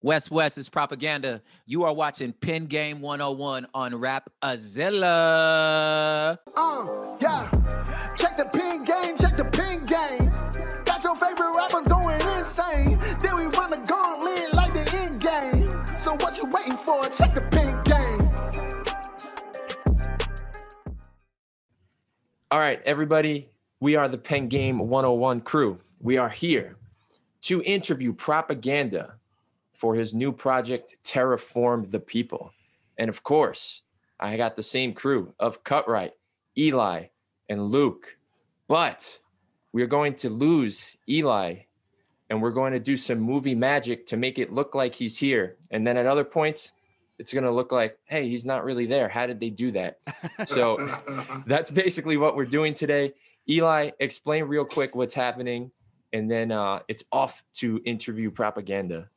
West is propaganda. You are watching Pin Game 101 on Rapzilla. Yeah. Check the pin game, check the pin game. Got your favorite rappers going insane. Then we run the gauntlet like the end game. So what you waiting for? Check the pin game. All right, everybody. We are the Pen Game 101 crew. We are here to interview Propaganda for his new project, Terraform the People. And of course, I got the same crew of Cutright, Eli, and Luke. But we're going to lose Eli, and we're going to do some movie magic to make it look like he's here. And then at other points, it's going to look like, hey, he's not really there. How did they do that? So that's basically what we're doing today. Eli, explain real quick what's happening, and then it's off to interview Propaganda.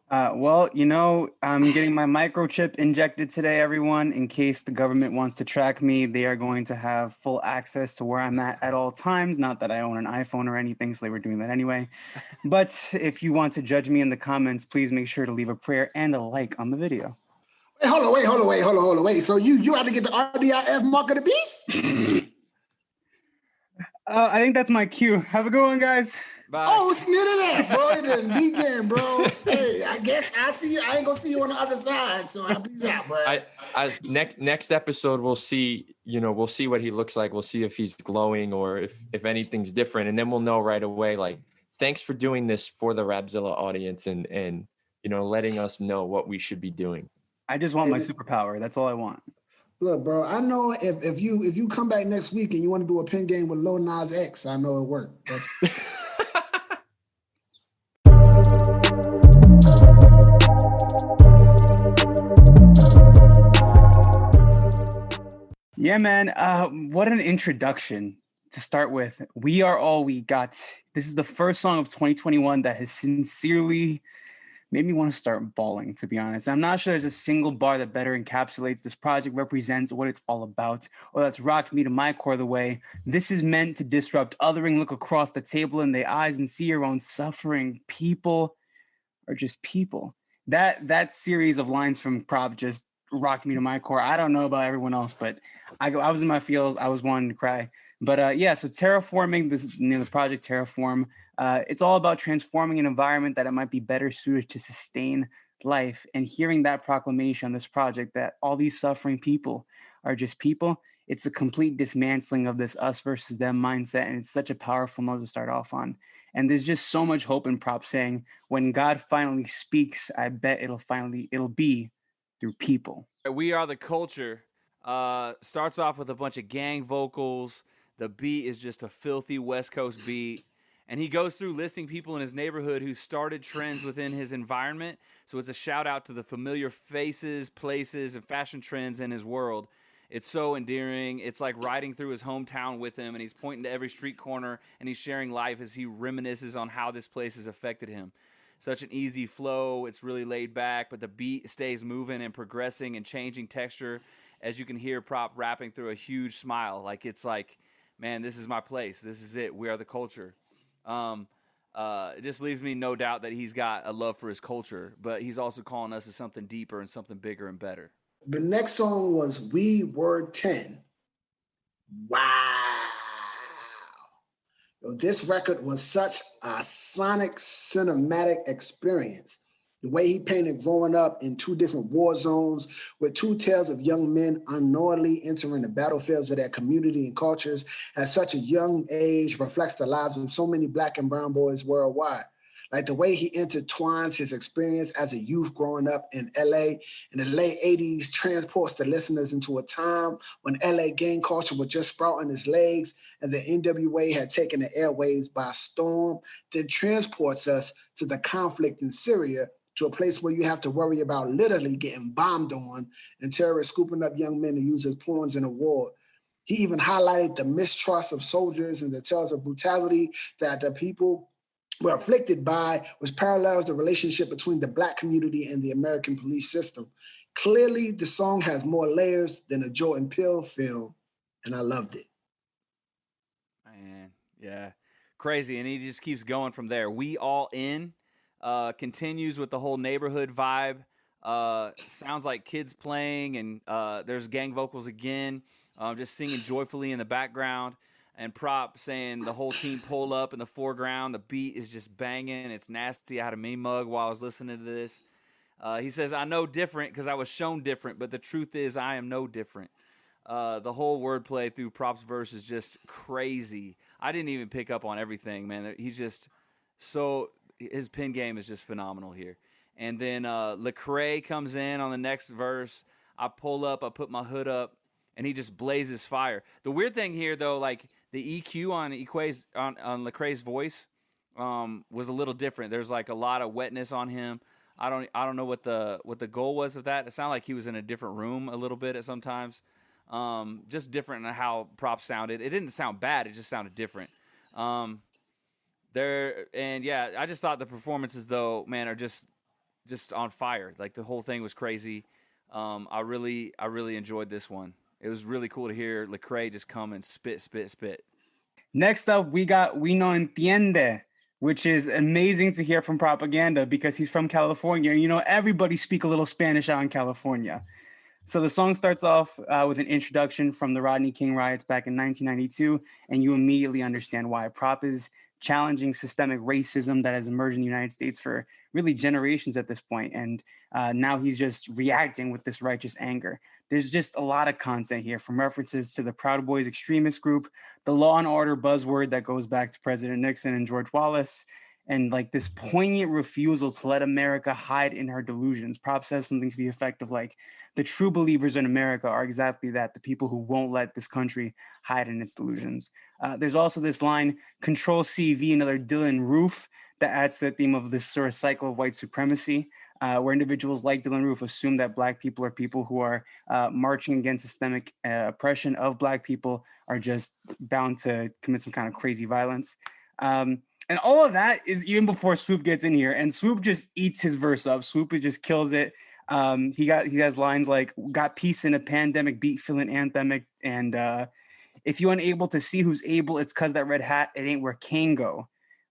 Well, I'm getting my microchip injected today, everyone. In case the government wants to track me, they are going to have full access to where I'm at all times. Not that I own an iPhone or anything, so they were doing that anyway. But if you want to judge me in the comments, please make sure to leave a prayer and a like on the video. Hold on. So you had to get the RDIF mark of the beast? I think that's my cue. Have a good one, guys. Bye. Oh, snit of that, bro. It didn't begin, bro. Hey, I guess I see you. I ain't gonna see you on the other side. So peace out, bro. Next episode, we'll see. We'll see what he looks like. We'll see if he's glowing or if anything's different, and then we'll know right away. Like, thanks for doing this for the Rapzilla audience and letting us know what we should be doing. I just want my superpower. That's all I want. Look, bro. I know if you come back next week and you want to do a pin game with Lil Nas X, I know it worked. That's Yeah, man. What an introduction to start with. We Are All We Got. This is the first song of 2021 that has sincerely made me want to start bawling, to be honest. I'm not sure there's a single bar that better encapsulates this project, represents what it's all about, or that's rocked me to my core the way. This is meant to disrupt othering, look across the table in their eyes and see your own suffering. People are just people. That series of lines from Prop just rocked me to my core. I don't know about everyone else, but I was in my feels. I was wanting to cry. But so terraforming, this is the name of the project, Terraform. It's all about transforming an environment that it might be better suited to sustain life. And hearing that proclamation on this project that all these suffering people are just people, it's a complete dismantling of this us versus them mindset. And it's such a powerful note to start off on. And there's just so much hope in Prop saying, when God finally speaks, I bet it'll be through people. We Are the Culture starts off with a bunch of gang vocals. The beat is just a filthy West Coast beat. And he goes through listing people in his neighborhood who started trends within his environment. So it's a shout out to the familiar faces, places, and fashion trends in his world. It's so endearing. It's like riding through his hometown with him, and he's pointing to every street corner, and he's sharing life as he reminisces on how this place has affected him. Such an easy flow. It's really laid back, but the beat stays moving and progressing and changing texture. As you can hear Prop rapping through a huge smile. It's like, man, this is my place. This is it. We are the culture. It just leaves me no doubt that he's got a love for his culture, but he's also calling us to something deeper and something bigger and better. The next song was We Were 10. Wow. This record was such a sonic cinematic experience. The way he painted growing up in two different war zones with two tales of young men unknowingly entering the battlefields of their community and cultures at such a young age reflects the lives of so many Black and brown boys worldwide. Like the way he intertwines his experience as a youth growing up in LA in the late 80s transports the listeners into a time when LA gang culture was just sprouting its legs and the NWA had taken the airwaves by storm, then transports us to the conflict in Syria, to a place where you have to worry about literally getting bombed on and terrorists scooping up young men to use as pawns in a war. He even highlighted the mistrust of soldiers and the tales of brutality that the people were afflicted by, which parallels the relationship between the Black community and the American police system. Clearly, the song has more layers than a Jordan Peele film, and I loved it. Man, yeah, crazy, and he just keeps going from there. We All In. continues with the whole neighborhood vibe. Sounds like kids playing, and there's gang vocals again, just singing joyfully in the background. And Prop saying the whole team pull up in the foreground. The beat is just banging. It's nasty. I had a meme mug while I was listening to this. He says, I know different because I was shown different, but the truth is I am no different. The whole wordplay through Prop's verse is just crazy. I didn't even pick up on everything, man. He's just his pen game is just phenomenal here. And then Lecrae comes in on the next verse. I pull up, I put my hood up, and he just blazes fire. The weird thing here, though, like the EQ on Lecrae's voice was a little different. There's like a lot of wetness on him. I don't know what the goal was of that. It sounded like he was in a different room a little bit at sometimes. Just different in how Prop sounded. It didn't sound bad. It just sounded different. I just thought the performances, though, man, are just on fire. Like the whole thing was crazy. I really enjoyed this one. It was really cool to hear Lecrae just come and spit. Next up, we got We No Entiende, which is amazing to hear from Propaganda because he's from California. You know, everybody speak a little Spanish out in California. So the song starts off with an introduction from the Rodney King riots back in 1992, and you immediately understand why. Prop is challenging systemic racism that has emerged in the United States for really generations at this point, and now he's just reacting with this righteous anger. There's just a lot of content here, from references to the Proud Boys extremist group, the law and order buzzword that goes back to President Nixon and George Wallace, and like this poignant refusal to let America hide in her delusions. Prop says something to the effect of like, the true believers in America are exactly that, the people who won't let this country hide in its delusions. There's also this line, Control CV, another Dylan Roof, that adds to the theme of this sort of cycle of white supremacy, where individuals like Dylan Roof assume that Black people are people who are marching against systemic oppression of Black people are just bound to commit some kind of crazy violence. And all of that is even before Swoop gets in here, and Swoop just eats his verse up. Swoop just kills it. He has lines like, got peace in a pandemic, beat feeling anthemic, and if you're unable to see who's able, it's because that red hat, it ain't where Kane go.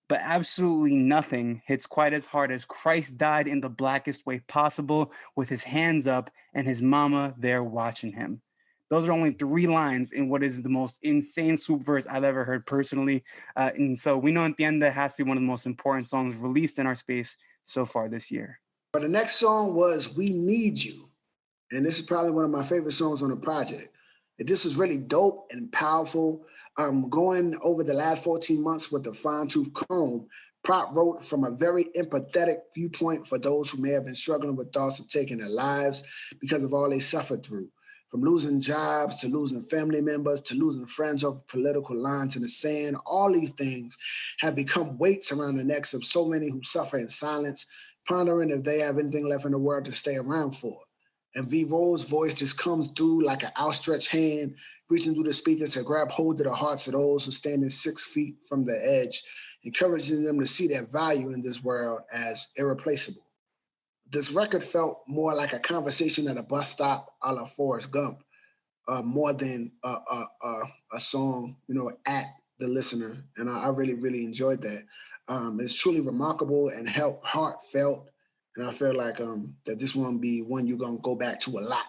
But absolutely nothing hits quite as hard as Christ died in the blackest way possible with his hands up and his mama there watching him. Those are only 3 lines in what is the most insane Swoop verse I've ever heard personally. And so We No Entiende has to be one of the most important songs released in our space so far this year. But the next song was We Need You. And this is probably one of my favorite songs on the project. This is really dope and powerful. Going over the last 14 months with the fine-tooth comb, Prop wrote from a very empathetic viewpoint for those who may have been struggling with thoughts of taking their lives because of all they suffered through. From losing jobs to losing family members to losing friends over political lines in the sand, all these things have become weights around the necks of so many who suffer in silence, pondering if they have anything left in the world to stay around for. And V. Roll's voice just comes through like an outstretched hand, reaching through the speakers to grab hold of the hearts of those who stand 6 feet from the edge, encouraging them to see their value in this world as irreplaceable. This record felt more like a conversation at a bus stop a la Forrest Gump, more than a song, at the listener. And I really, really enjoyed that. It's truly remarkable and heartfelt. And I feel like that this one be one you're going to go back to a lot.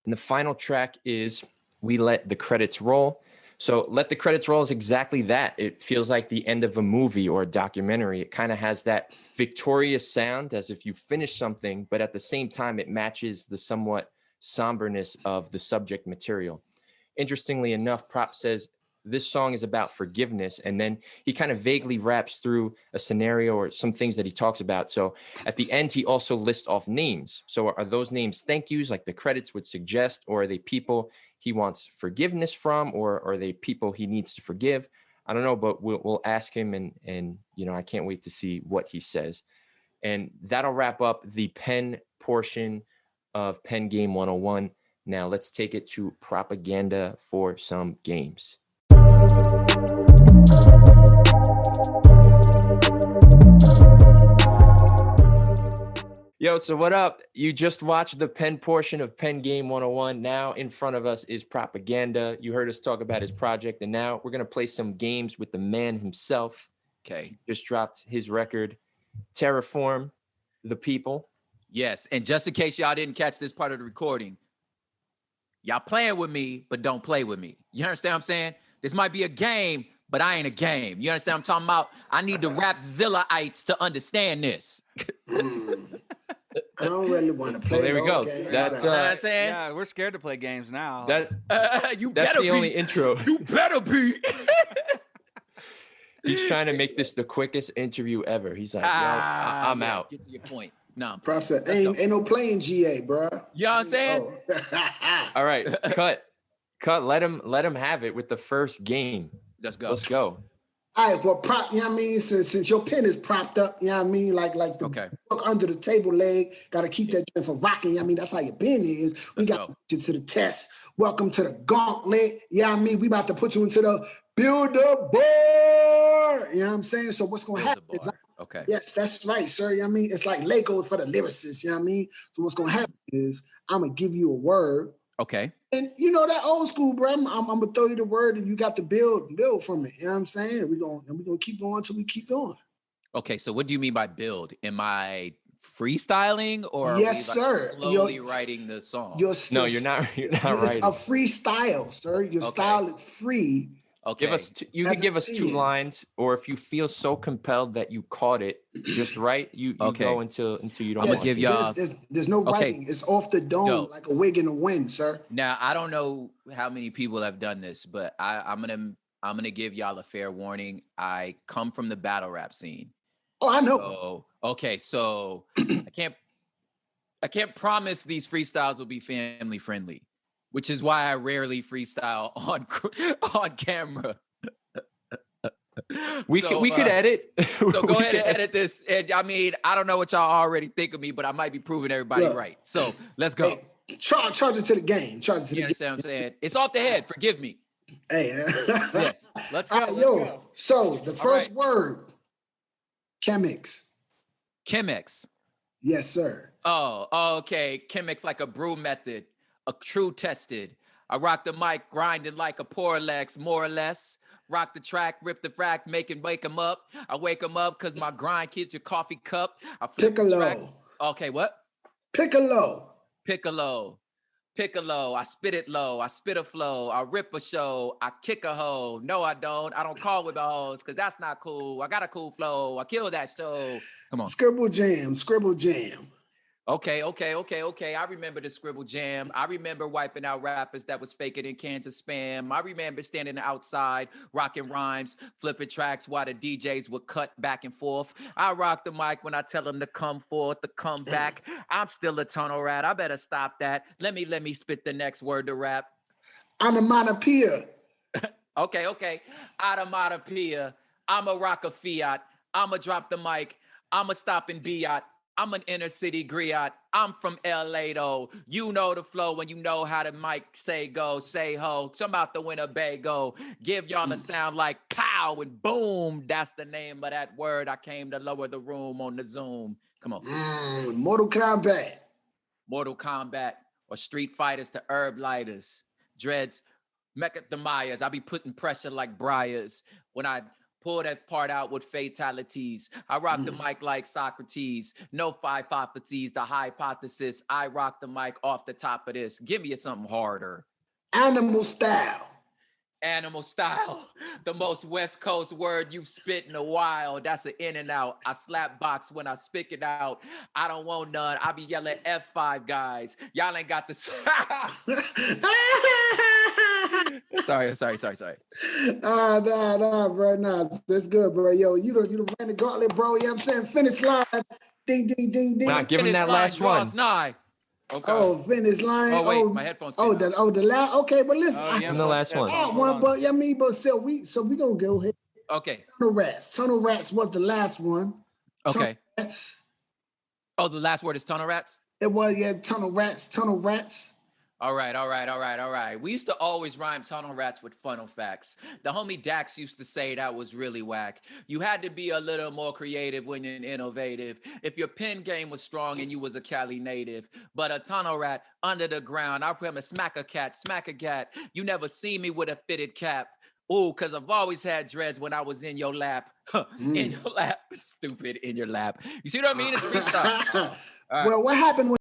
And the final track is We Let the Credits Roll. So Let the Credits Roll is exactly that. It feels like the end of a movie or a documentary. It kind of has that victorious sound as if you finish something, but at the same time, it matches the somewhat somberness of the subject material. Interestingly enough, Prop says this song is about forgiveness, and then he kind of vaguely raps through a scenario or some things that he talks about. So at the end, he also lists off names. So are those names thank yous like the credits would suggest, or are they people he wants forgiveness from, or are they people he needs to forgive? I don't know, but we'll ask him, and I can't wait to see what he says. And that'll wrap up the pen portion of Pen Game 101. Now let's take it to Propaganda for some games. Yo, so what up? You just watched the pen portion of Pen Game 101. Now in front of us is Propaganda. You heard us talk about his project, and now we're going to play some games with the man himself. Okay. Just dropped his record. Terraform the People. Yes, and just in case y'all didn't catch this part of the recording, y'all playing with me, but don't play with me. You understand what I'm saying? This might be a game, but I ain't a game. You understand what I'm talking about? I need the Rapzilla-ites to understand this. I don't really want to play. Well, there we go. Games. That's You know what I'm saying? Yeah, we're scared to play games now. You that's better the be. only intro. You better be. He's trying to make this the quickest interview ever. He's like, yo, I'm yeah, out. Get to your point. No. Props said, Let's go. ain't no playing GA, bro. You know what I'm saying? Oh. All right, cut. Let him have it with the first game. Let's go. Let's go. All right, well, prop, you know what I mean? Since your pen is propped up, you know what I mean? Like the book under the table leg, got to keep that joint from rocking. You know what I mean? That's how your pen is. We got to put you to the test. Welcome to the gauntlet. You know what I mean? We about to put you into the build a bar. You know what I'm saying? So what's going to happen is, yes, that's right, sir. You know what I mean? It's like Legos for the lyricists. You know what I mean? So what's going to happen is I'm going to give you a word. Okay. And you know that old school, bro. I'm gonna throw you the word, and you got to build from it. You know what I'm saying? We're gonna keep going until we keep going. Okay. So what do you mean by build? Am I freestyling or yes, sir? Slowly writing the song? No, you're not. You're not writing. writing. A freestyle, sir. Your style is free. Okay. Give us. You can give us 2 lines, or if you feel so compelled that you caught it, just write. You go until you don't. I'm gonna give y'all. There's no writing. It's off the dome like a wig in the wind, sir. Now I don't know how many people have done this, but I'm gonna give y'all a fair warning. I come from the battle rap scene. Oh, I know. So I can't promise these freestyles will be family friendly, which is why I rarely freestyle on camera. We could edit. So go ahead and edit this. And I mean, I don't know what y'all already think of me, but I might be proving everybody right. So let's go. Hey, charge it to the game. You understand what I'm saying? It's off the head. Forgive me. Hey, yes. Let's go. So the first word, chemics. Chemex. Yes, sir. Oh, okay. Chemex like a brew method, a true tested. I rock the mic, grinding like a poor lex, more or less. Rock the track, rip the fracks, wake them up. I wake them up because my grind keeps your coffee cup. I flip the tracks. Okay, what? Piccolo. I spit it low. I spit a flow. I rip a show. I kick a hoe. No, I don't. I don't call with the hoes because that's not cool. I got a cool flow. I kill that show. Come on. Scribble jam. Okay. I remember the Scribble Jam. I remember wiping out rappers that was faking in cans of spam. I remember standing outside, rocking rhymes, flipping tracks while the DJs would cut back and forth. I rock the mic when I tell them to come forth, to come back. I'm still a tunnel rat. I better stop that. Let me spit the next word to rap. Onomatopoeia. Okay. Onomatopoeia. I'm a rock a Fiat. I'm a drop the mic. I'm a stop in Biat. I'm an inner city griot. I'm from LA though. You know the flow when you know how the mic say go, say ho. Some out the Winnebago. Give y'all a sound like pow and boom. That's the name of that word. I came to lower the room on the Zoom. Come on. Mortal Kombat or Street Fighters to Herb Lighters. Dreads, Mechathemias. I be putting pressure like Briars. When I pull that part out with fatalities. I rock the mic like Socrates. No five hypotheses, the hypothesis. I rock the mic off the top of this. Give me something harder. Animal style. The most West Coast word you've spit in a while. That's an in and out. I slap box when I spit it out. I don't want none. I be yelling F5 guys. Y'all ain't got the... Sorry. Nah, bro. Nah, that's good, bro. Yo, you ran the gauntlet, bro. You know what I'm saying? Finish line. Ding, ding, ding, ding. Nah, give him that last one. Nigh. Okay. Oh, finish line. Oh, wait, my headphones came out. The last. Okay, but listen. I'm the last one. But yeah, so we gonna go ahead. Okay. Tunnel rats was the last one. Okay. Oh, the last word is tunnel rats? It was, tunnel rats. All right. We used to always rhyme tunnel rats with funnel facts. The homie Dax used to say that was really whack. You had to be a little more creative when you're innovative. If your pen game was strong and you was a Cali native. But a tunnel rat under the ground, I remember smack a cat. You never see me with a fitted cap. Ooh, because I've always had dreads when I was in your lap. In Mm. your lap. Stupid, in your lap. You see what I mean? It's freestyle. All right. Well, what happened when